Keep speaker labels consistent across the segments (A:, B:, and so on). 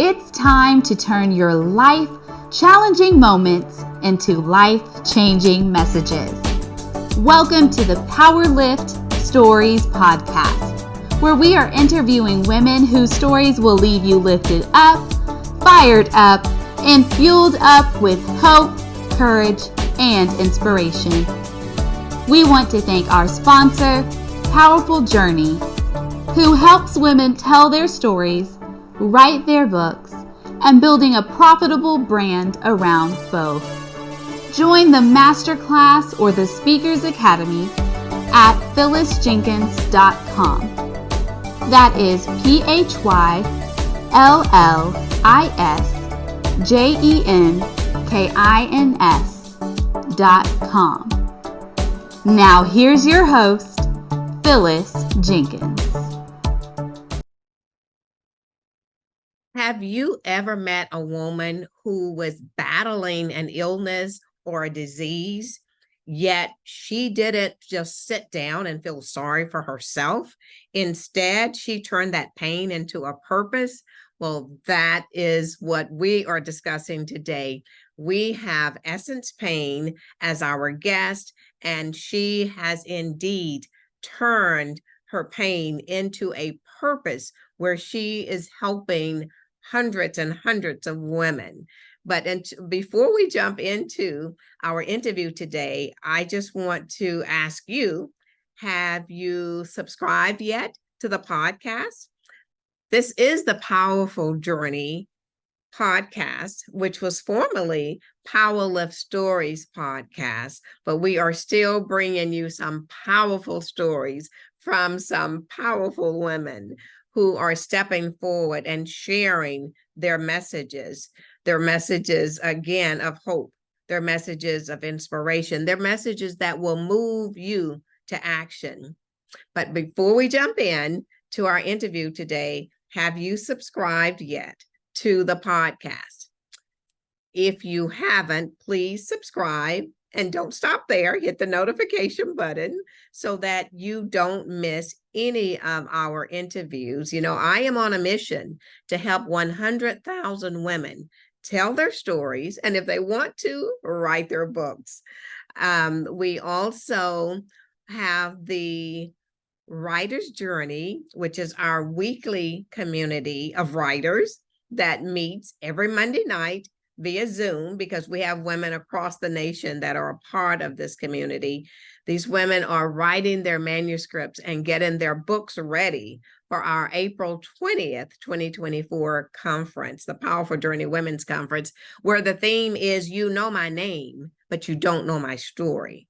A: It's time to turn your life-challenging moments into life-changing messages. Welcome to the Power Lift Stories podcast, where we are interviewing women whose stories will leave you lifted up, fired up, and fueled up with hope, courage, and inspiration. We want to thank our sponsor, Powerful Journey, who helps women tell their stories, write their books, and building a profitable brand around both. Join the Masterclass or the Speakers Academy at phyllisjenkins.com. That is PHYLLISJENKINS.com. Now here's your host, Phyllis Jenkins.
B: Have you ever met a woman who was battling an illness or a disease, yet she didn't just sit down and feel sorry for herself? Instead, she turned that pain into a purpose. Well, that is what we are discussing today. We have Essence Payne as our guest, and she has indeed turned her pain into a purpose where she is helping hundreds and hundreds of women. But before we jump into our interview today, I just want to ask you, have you subscribed yet to the podcast? This is the Powerful Journey podcast, which was formerly Power Lift Stories podcast, but we are still bringing you some powerful stories from some powerful women who are stepping forward and sharing their messages again of hope, their messages of inspiration, their messages that will move you to action. But before we jump in to our interview today, have you subscribed yet to the podcast? If you haven't, please subscribe. And don't stop there. Hit the notification button so that you don't miss any of our interviews. You know, I am on a mission to help 100,000 women tell their stories, and if they want to, write their books. We also have the Writer's Journey, which is our weekly community of writers that meets every Monday night via Zoom, because we have women across the nation that are a part of this community. These women are writing their manuscripts and getting their books ready for our April 20th, 2024 conference, the Powerful Journey Women's Conference, where the theme is, you know my name, but you don't know my story.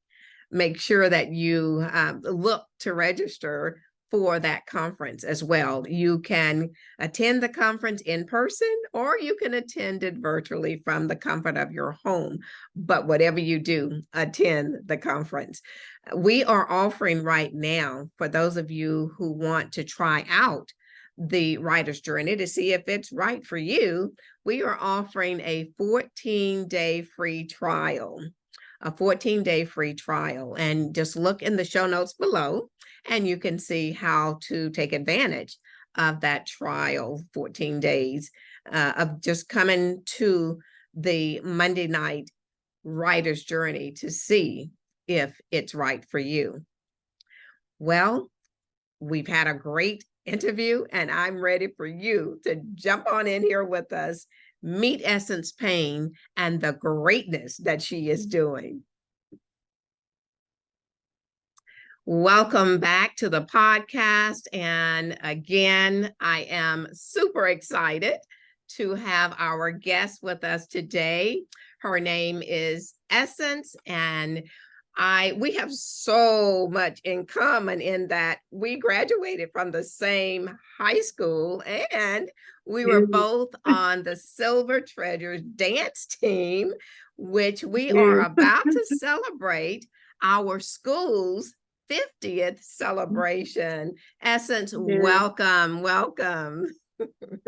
B: Make sure that you look to register for that conference as well. You can attend the conference in person, or you can attend it virtually from the comfort of your home. But whatever you do, attend the conference. We are offering right now, for those of you who want to try out the Writer's Journey to see if it's right for you, we are offering a 14-day free trial. A 14-day free trial, and just look in the show notes below and you can see how to take advantage of that trial, 14 days of just coming to the Monday night Writer's Journey to see if it's right for you. Well, we've had a great interview, and I'm ready for you to jump on in here with us. Meet Essence Payne and the greatness that she is doing. Welcome back to the podcast. And again, I am super excited to have our guest with us today. Her name is Essence, and we have so much in common in that we graduated from the same high school, and we were both on the Silver Treasures dance team, which we are about to celebrate our school's 50th celebration. Essence, welcome.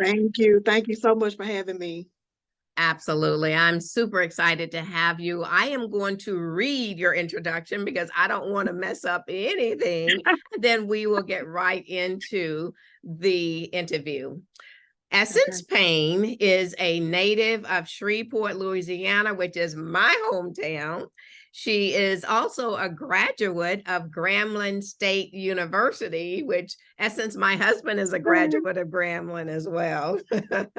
C: Thank you. Thank you so much for having me.
B: Absolutely. I'm super excited to have you. I am going to read your introduction because I don't want to mess up anything. Then we will get right into the interview. Essence Payne is a native of Shreveport, Louisiana, which is my hometown. She is also a graduate of Grambling State University, which Essence, my husband is a graduate of Grambling as well.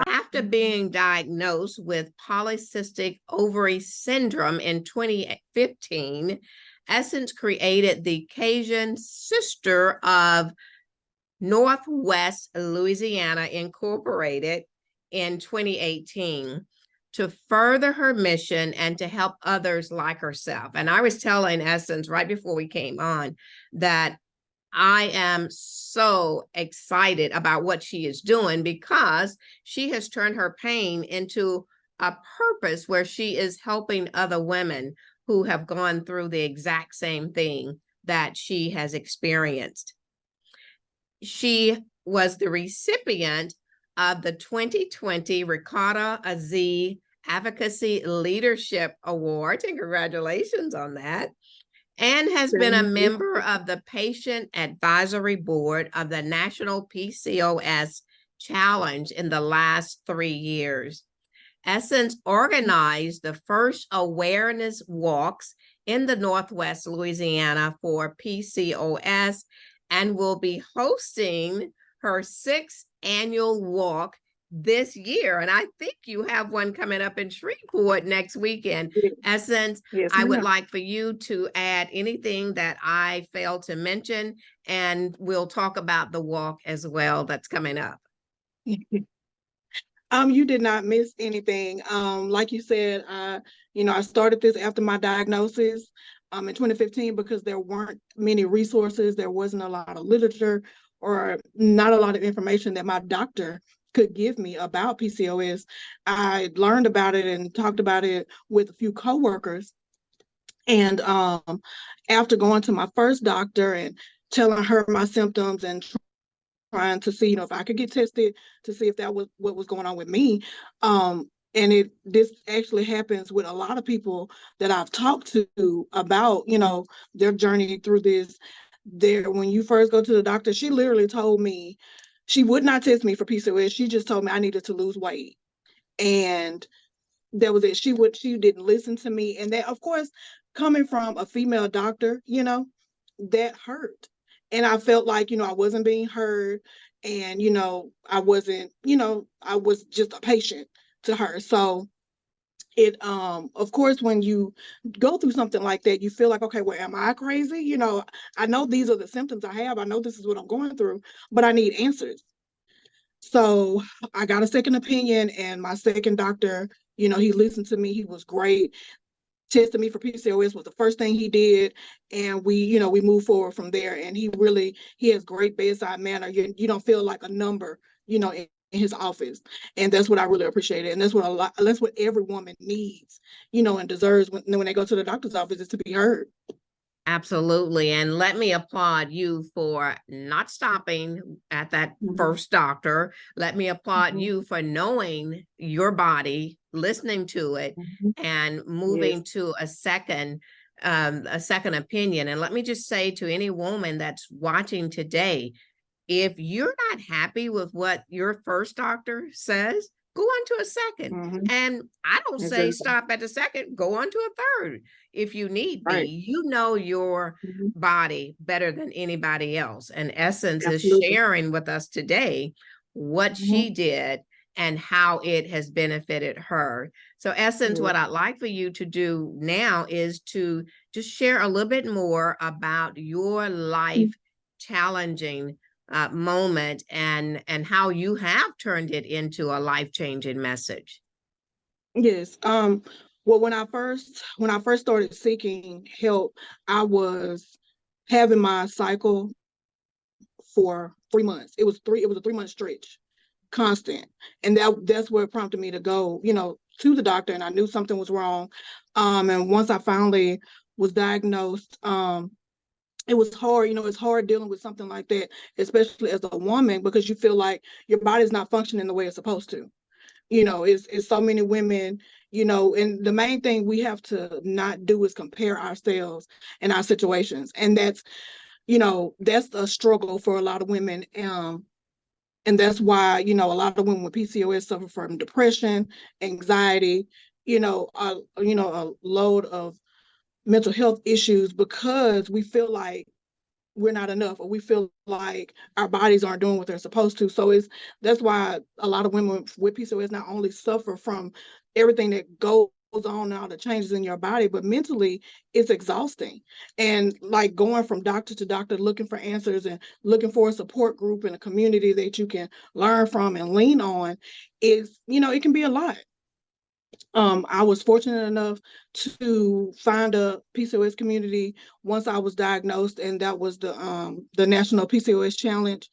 B: After being diagnosed with polycystic ovary syndrome in 2015, Essence created the Cajun Cyster of Northwest Louisiana Incorporated in 2018 to further her mission and to help others like herself. And I was telling Essence right before we came on that I am so excited about what she is doing, because she has turned her pain into a purpose where she is helping other women who have gone through the exact same thing that she has experienced. She was the recipient of the 2020 Ricardo Aziz Advocacy Leadership Award, and congratulations on that, and has been a member of the Patient Advisory Board of the National PCOS Challenge in the last 3 years. Essence organized the first awareness walks in the Northwest Louisiana for PCOS and will be hosting her 6th annual walk this year. And I think you have one coming up in Shreveport next weekend. Essence,
C: Yes,
B: I would like for you to add anything that I failed to mention, and we'll talk about the walk as well that's coming up.
C: You did not miss anything. Like you said, I started this after my diagnosis in 2015 because there weren't many resources. There wasn't a lot of literature or not a lot of information that my doctor could give me about PCOS. I learned about it and talked about it with a few coworkers. And after going to my first doctor and telling her my symptoms and trying to see, if I could get tested to see if that was what was going on with me. And this actually happens with a lot of people that I've talked to about, their journey through this. When you first go to the doctor, she literally told me she would not test me for PCOS. She just told me I needed to lose weight. And that was it. She didn't listen to me. And that, of course, coming from a female doctor, that hurt. And I felt like, I wasn't being heard, and, I wasn't, I was just a patient to her. So it, of course, when you go through something like that, you feel like, okay, well, am I crazy? I know these are the symptoms I have. I know this is what I'm going through, but I need answers. So I got a second opinion, and my second doctor, he listened to me. He was great. Tested me for PCOS was the first thing he did, and we moved forward from there. And he has great bedside manner. You don't feel like a number, in his office, and that's what I really appreciated. And that's what every woman needs, and deserves when they go to the doctor's office, is to be heard.
B: Absolutely. And let me applaud you for not stopping at that first doctor. Let me applaud you for knowing your body, listening to it, and moving to a second opinion. And let me just say to any woman that's watching today, if you're not happy with what your first doctor says, go on to a second. And I don't say stop at the second, go on to a third if you need be. You know your body better than anybody else. And Essence is sharing with us today what she did and how it has benefited her. So Essence, what I'd like for you to do now is to just share a little bit more about your life challenging moment and how you have turned it into a life-changing message.
C: Yes. Well, when I first started seeking help, I was having my cycle for 3 months. It was a 3-month stretch, constant. And that's what prompted me to go, to the doctor, and I knew something was wrong. And once I finally was diagnosed, it was hard. It's hard dealing with something like that, especially as a woman, because you feel like your body's not functioning the way it's supposed to. It's so many women, and the main thing we have to not do is compare ourselves and our situations. And that's a struggle for a lot of women. And that's why, a lot of women with PCOS suffer from depression, anxiety, a load of mental health issues, because we feel like we're not enough, or we feel like our bodies aren't doing what they're supposed to. So that's why a lot of women with PCOS not only suffer from everything that goes on, all the changes in your body, but mentally it's exhausting. And like going from doctor to doctor looking for answers and looking for a support group and a community that you can learn from and lean on is, it can be a lot. I was fortunate enough to find a PCOS community once I was diagnosed, and that was the National PCOS Challenge.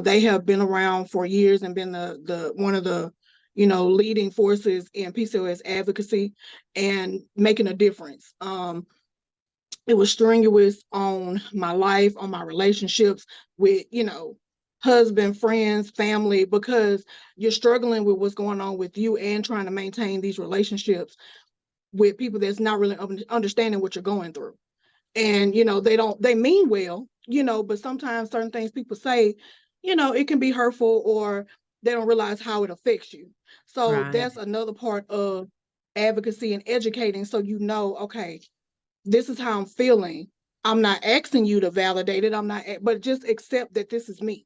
C: They have been around for years and been the one of the leading forces in PCOS advocacy and making a difference. It was strenuous on my life, on my relationships with husband, friends, family, because you're struggling with what's going on with you and trying to maintain these relationships with people that's not really understanding what you're going through. And, they mean well, but sometimes certain things people say, it can be hurtful, or they don't realize how it affects you. So
B: Right.
C: that's another part of advocacy and educating. So, okay, this is how I'm feeling. I'm not asking you to validate it. But just accept that this is me,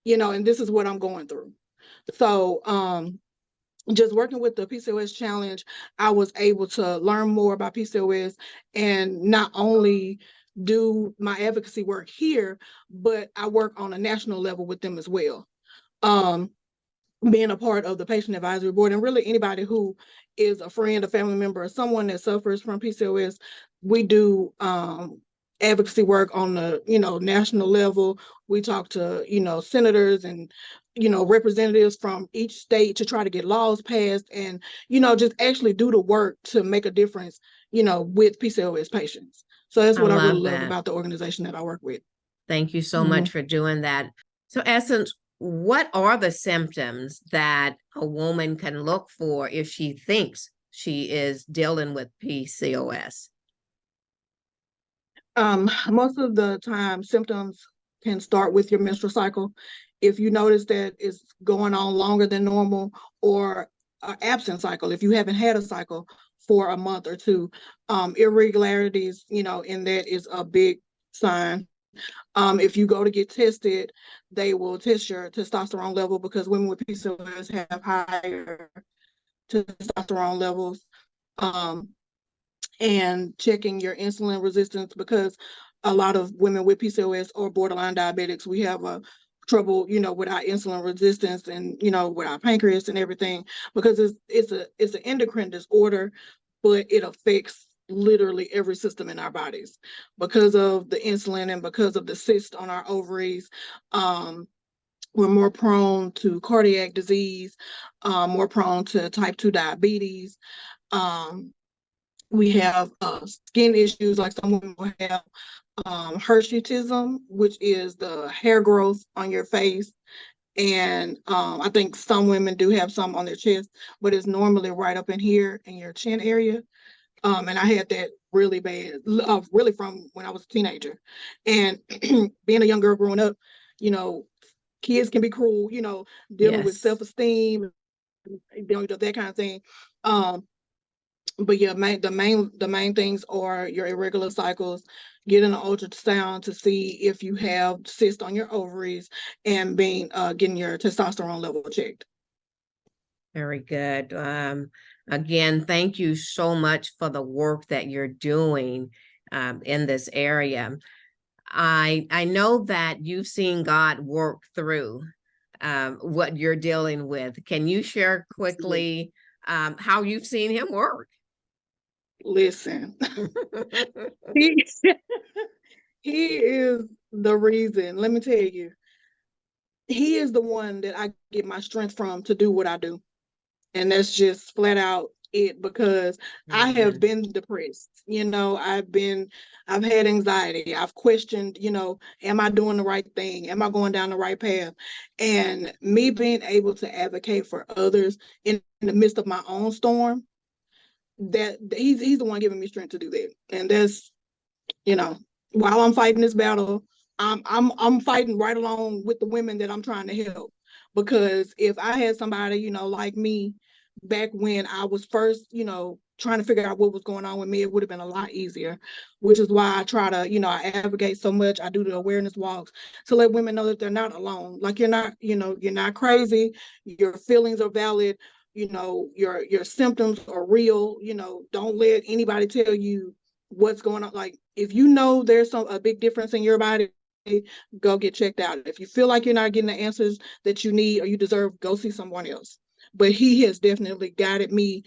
C: and this is what I'm going through. So, just working with the PCOS Challenge, I was able to learn more about PCOS and not only do my advocacy work here, but I work on a national level with them as well. Being a part of the patient advisory board, and really anybody who is a friend, a family member, or someone that suffers from PCOS, we do advocacy work on the national level. We talk to senators and representatives from each state to try to get laws passed, and just actually do the work to make a difference with PCOS patients. So that's what I really love about the organization that I work with.
B: Thank you so much for doing that. So Essence, what are the symptoms that a woman can look for if she thinks she is dealing with PCOS?
C: Most of the time, symptoms can start with your menstrual cycle. If you notice that it's going on longer than normal, or an absent cycle, if you haven't had a cycle for a month or two, irregularities, in that is a big sign. If you go to get tested, they will test your testosterone level, because women with PCOS have higher testosterone levels. And checking your insulin resistance, because a lot of women with PCOS or borderline diabetics, we have a trouble, with our insulin resistance and, with our pancreas and everything, because it's an endocrine disorder, but it affects literally every system in our bodies because of the insulin and because of the cyst on our ovaries. We're more prone to cardiac disease, more prone to type 2 diabetes. We have skin issues, like some women will have hirsutism, which is the hair growth on your face. And I think some women do have some on their chest, but it's normally right up in here in your chin area. And I had that really bad, really from when I was a teenager. And being a young girl growing up, kids can be cruel, dealing with self-esteem, that kind of thing. But yeah, the main things are your irregular cycles, getting an ultrasound to see if you have cysts on your ovaries, and getting your testosterone level checked.
B: Very good. Again, thank you so much for the work that you're doing in this area. I know that you've seen God work through what you're dealing with. Can you share quickly how you've seen him work?
C: Listen, he is the reason. Let me tell you, he is the one that I get my strength from to do what I do. And that's just flat out it, because I have been depressed. I've had anxiety. I've questioned, am I doing the right thing? Am I going down the right path? And me being able to advocate for others in the midst of my own storm, that he's the one giving me strength to do that. And that's, while I'm fighting this battle, I'm fighting right along with the women that I'm trying to help. Because if I had somebody, you know, like me back when I was first, you know, trying to figure out what was going on with me, it would have been a lot easier, which is why I try to, you know, I advocate so much. I do the awareness walks to let women know that they're not alone. Like, you're not, you know, you're not crazy. Your feelings are valid. You know, your symptoms are real. You know, don't let anybody tell you what's going on. Like, if you know there's a big difference in your body, go get checked out. If you feel like you're not getting the answers that you need or you deserve, go see someone else. But he has definitely guided me,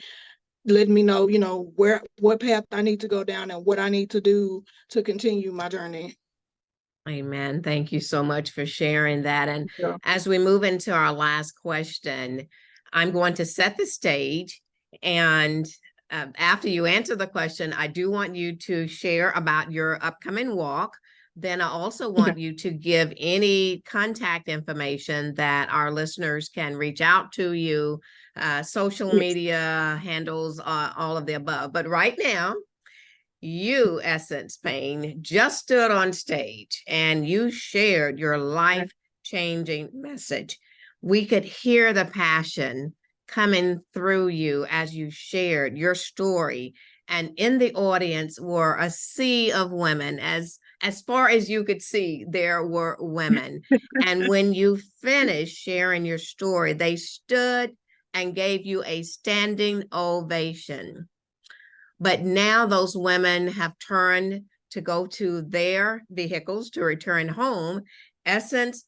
C: letting me know, you know, what path I need to go down and what I need to do to continue my journey.
B: Amen. Thank you so much for sharing that. And
C: Yeah.
B: as we move into our last question, I'm going to set the stage. And after you answer the question, I do want you to share about your upcoming walk. Then I also want you to give any contact information that our listeners can reach out to you, social media handles, all of the above. But right now, you, Essence Payne, just stood on stage and you shared your life-changing message. We could hear the passion coming through you as you shared your story. And in the audience were a sea of women. As far as you could see, there were women. And when you finished sharing your story, they stood and gave you a standing ovation. But now those women have turned to go to their vehicles to return home. Essence,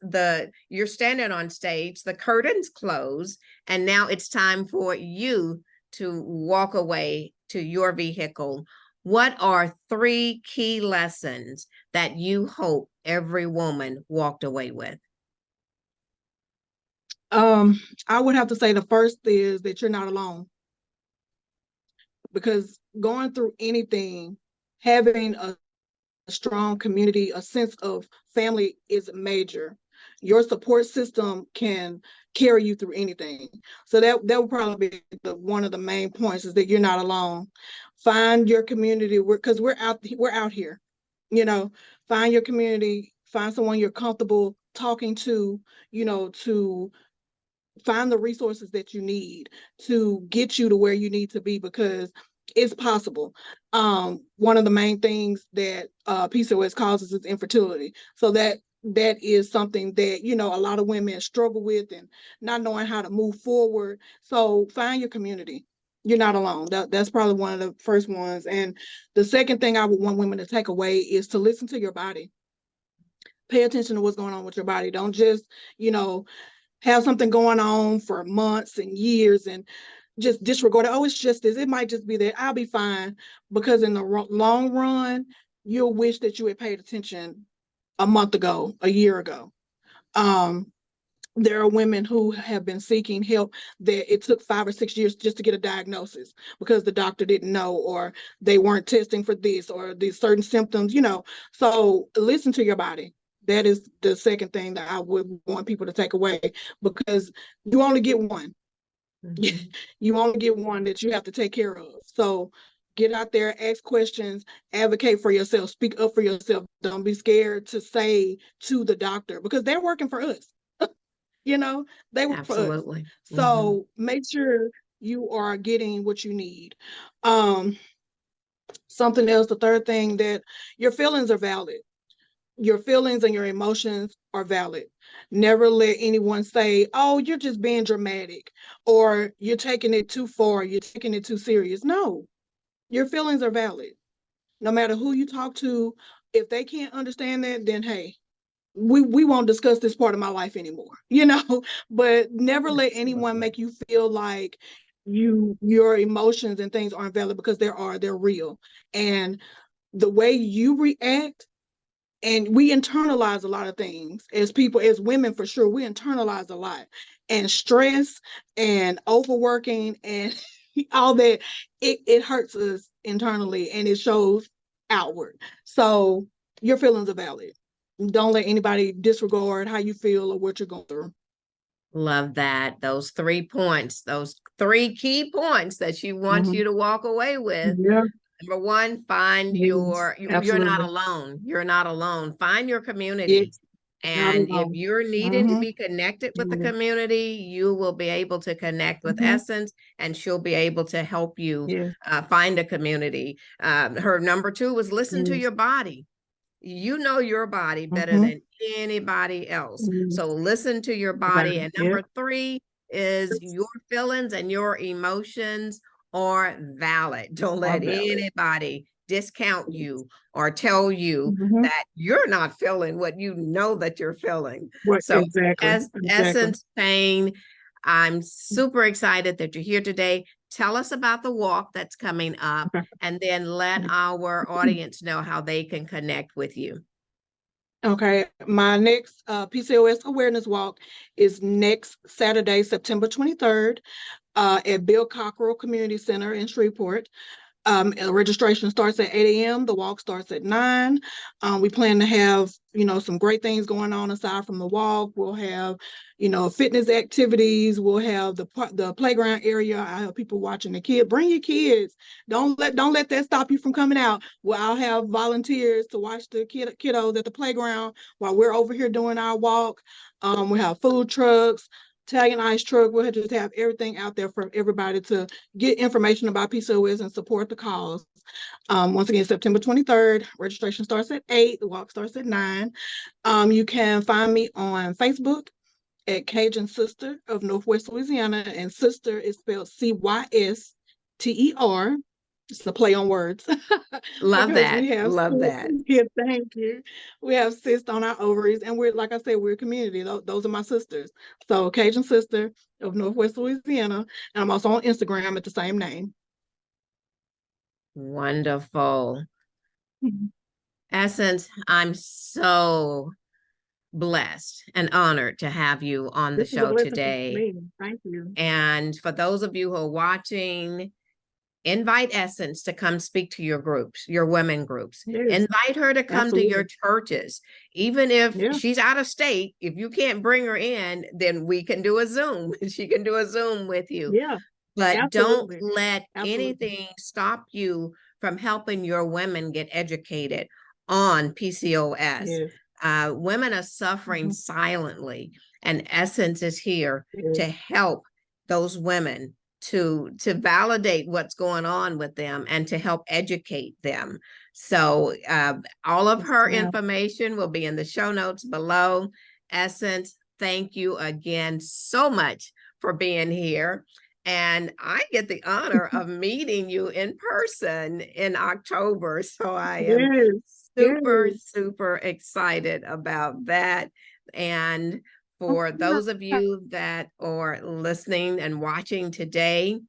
B: you're standing on stage, the curtains close, and now it's time for you to walk away to your vehicle. What are 3 key lessons that you hope every woman walked away with?
C: I would have to say the first is that you're not alone. Because going through anything, having a strong community, a sense of family is major. Your support system can carry you through anything. So that would probably be one of the main points, is that you're not alone. Find your community, because we're out here. You know, find your community, find someone you're comfortable talking to, you know, to find the resources that you need to get you to where you need to be, because it's possible. One of the main things that PCOS causes is infertility. So that is something that, you know, a lot of women struggle with and not knowing how to move forward. So find your community. You're not alone. That's probably one of the first ones. And the second thing I would want women to take away is to listen to your body. Pay attention to what's going on with your body. Don't just, you know, have something going on for months and years and just disregard it. Oh, it's just this. It might just be that. I'll be fine. Because in the long run, you'll wish that you had paid attention a month ago, a year ago. There are women who have been seeking help that it took 5 or 6 years just to get a diagnosis because the doctor didn't know, or they weren't testing for this or these certain symptoms, you know. So listen to your body. That is the second thing that I would want people to take away, because you only get one. Mm-hmm. You only get one that you have to take care of. So get out there, ask questions, advocate for yourself, speak up for yourself. Don't be scared to say to the doctor, because they're working for us. You know, they work
B: Absolutely.
C: For us. So make sure you are getting what you need. Something else, the third thing, that your feelings are valid. Your feelings and your emotions are valid. Never let anyone say, oh, you're just being dramatic, or you're taking it too far, you're taking it too serious. No, your feelings are valid. No matter who you talk to, if they can't understand that, then hey, we won't discuss this part of my life anymore, you know. But never let anyone make you feel like your emotions and things aren't valid, because they're real. And the way you react, and we internalize a lot of things as people, as women, for sure, we internalize a lot, and stress and overworking and all that, it hurts us internally and it shows outward. So your feelings are valid. Don't let anybody disregard how you feel or what you're going through.
B: Love that. Those 3 points, those 3 key points that you want you to walk away with. Yeah. Number 1, find you're not alone. You're not alone. Find your community. And if you're needing to be connected with the community, you will be able to connect with Essence, and she'll be able to help you find a community. Her number 2 was listen to your body. You know your body better than anybody else. So listen to your body. And number 3 is your feelings and your emotions are valid. Don't let anybody discount you or tell you that you're not feeling what you know that you're feeling. So as Essence Payne, I'm super excited that you're here today. Tell us about the walk that's coming up, and then let our audience know how they can connect with you.
C: Okay, my next PCOS awareness walk is next Saturday, September 23rd, at Bill Cockrell Community Center in Shreveport. Registration starts at 8 a.m. The walk starts at 9. We plan to have, some great things going on aside from the walk. We'll have, fitness activities. We'll have the playground area. I have people watching the kids. Bring your kids. Don't let that stop you from coming out. Well, I'll have volunteers to watch the kiddos at the playground while we're over here doing our walk. We have food trucks, Italian ice truck. We'll just have everything out there for everybody to get information about PCOS and support the cause. Once again, September 23rd, registration starts at 8, the walk starts at 9. You can find me on Facebook at Cajun Cyster of Northwest Louisiana, and Cyster is spelled Cyster. It's a play on words.
B: Love that. Love that.
C: Yeah, thank you. We have cysts on our ovaries, and we're, like I said, we're a community. Those are my sisters. So Cajun Cyster of Northwest Louisiana, and I'm also on Instagram at the same name.
B: Wonderful. Essence, I'm so blessed and honored to have you on the show today.
C: Thank you.
B: And for those of you who are watching, invite Essence to come speak to your groups, your women groups. Invite her to come to your churches. Even if she's out of state, if you can't bring her in, then we can do a Zoom. She can do a Zoom with you. But don't let anything stop you from helping your women get educated on PCOS. Women are suffering silently, and Essence is here to help those women to validate what's going on with them and to help educate them. So all of her information will be in the show notes below. Essence, thank you again so much for being here. And I get the honor of meeting you in person in October. So I am super excited about that. And for those of you that are listening and watching today,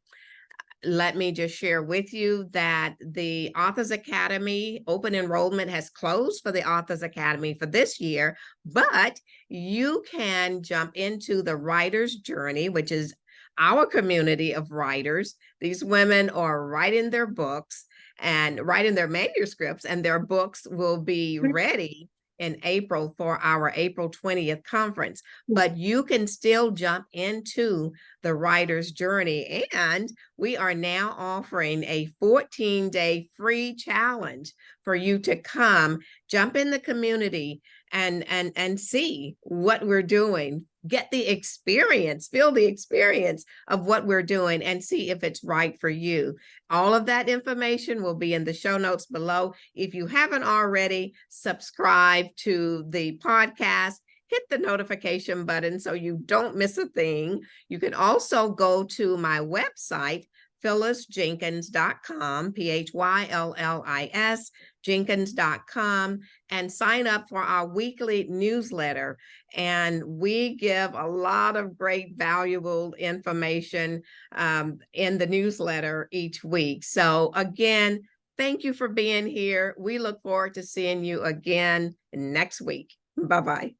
B: let me just share with you that the Authors Academy open enrollment has closed for the Authors Academy for this year, but you can jump into the Writer's Journey, which is our community of writers. These women are writing their books and writing their manuscripts, and their books will be ready in April for our April 20th conference. But you can still jump into the Writer's Journey. And we are now offering a 14-day free challenge for you to come, jump in the community and see what we're doing. Get the experience, feel the experience of what we're doing, and see if it's right for you. All of that information will be in the show notes below. If you haven't already, subscribe to the podcast, hit the notification button so you don't miss a thing. You can also go to my website, PhyllisJenkins.com, PhyllisJenkins, Jenkins.com, and sign up for our weekly newsletter. And we give a lot of great, valuable information in the newsletter each week. So again, thank you for being here. We look forward to seeing you again next week. Bye-bye.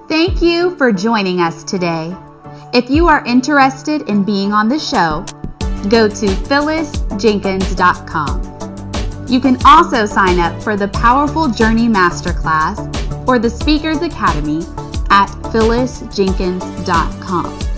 A: Thank you for joining us today. If you are interested in being on the show, go to PhyllisJenkins.com. You can also sign up for the Powerful Journey Masterclass or the Speakers Academy at PhyllisJenkins.com.